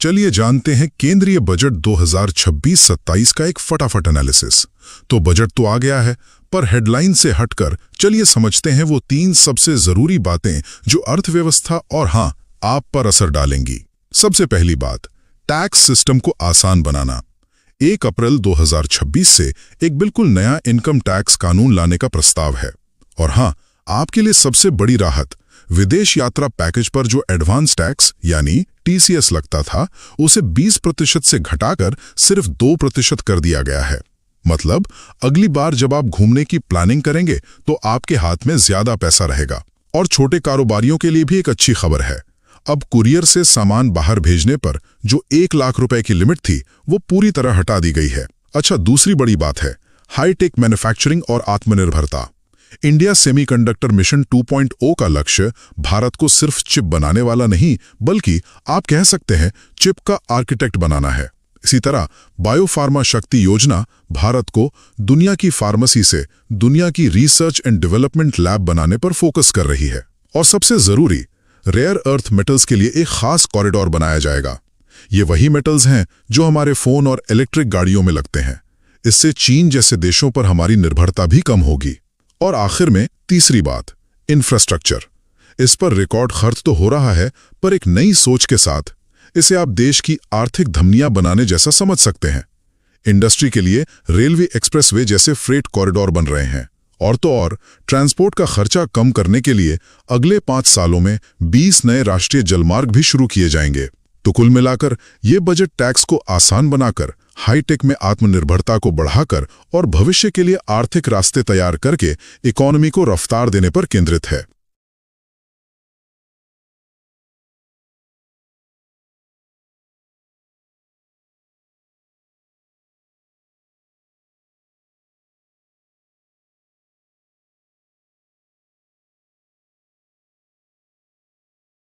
चलिए जानते हैं केंद्रीय बजट 2026-27 का एक फटाफट एनालिसिस। तो बजट तो आ गया है, पर हेडलाइन से हटकर चलिए समझते हैं वो 3 सबसे जरूरी बातें जो अर्थव्यवस्था और हाँ, आप पर असर डालेंगी। सबसे पहली बात, टैक्स सिस्टम को आसान बनाना। 1 अप्रैल 2026 से एक बिल्कुल नया इनकम टैक्स कानून लाने का प्रस्ताव है। और हाँ, आपके लिए सबसे बड़ी राहत, विदेश यात्रा पैकेज पर जो एडवांस टैक्स यानी टीसीएस लगता था, उसे 20% से घटाकर सिर्फ 2% कर दिया गया है। मतलब अगली बार जब आप घूमने की प्लानिंग करेंगे तो आपके हाथ में ज्यादा पैसा रहेगा। और छोटे कारोबारियों के लिए भी एक अच्छी खबर है। अब कुरियर से सामान बाहर भेजने पर जो 1 लाख रुपए की लिमिट थी, वो पूरी तरह हटा दी गई है। अच्छा, दूसरी बड़ी बात है हाईटेक मैन्युफैक्चरिंग और आत्मनिर्भरता। इंडिया सेमीकंडक्टर मिशन 2.0 का लक्ष्य भारत को सिर्फ चिप बनाने वाला नहीं, बल्कि आप कह सकते हैं चिप का आर्किटेक्ट बनाना है। इसी तरह बायोफार्मा शक्ति योजना भारत को दुनिया की फार्मेसी से दुनिया की रिसर्च एंड डेवलपमेंट लैब बनाने पर फोकस कर रही है। और सबसे जरूरी, रेयर अर्थ मेटल्स के लिए एक खास कॉरिडोर बनाया जाएगा। ये वही मेटल्स हैं जो हमारे फोन और इलेक्ट्रिक गाड़ियों में लगते हैं। इससे चीन जैसे देशों पर हमारी निर्भरता भी कम होगी। और आखिर में तीसरी बात, इंफ्रास्ट्रक्चर। इस पर रिकॉर्ड खर्च तो हो रहा है, पर एक नई सोच के साथ इसे आप देश की आर्थिक धमनियां बनाने जैसा समझ सकते हैं। इंडस्ट्री के लिए रेलवे एक्सप्रेसवे जैसे फ्रेट कॉरिडोर बन रहे हैं। और तो और ट्रांसपोर्ट का खर्चा कम करने के लिए अगले 5 सालों में 20 नए राष्ट्रीय जलमार्ग भी शुरू किए जाएंगे। तो कुल मिलाकर ये बजट टैक्स को आसान बनाकर, हाईटेक में आत्मनिर्भरता को बढ़ाकर और भविष्य के लिए आर्थिक रास्ते तैयार करके इकोनॉमी को रफ्तार देने पर केंद्रित है।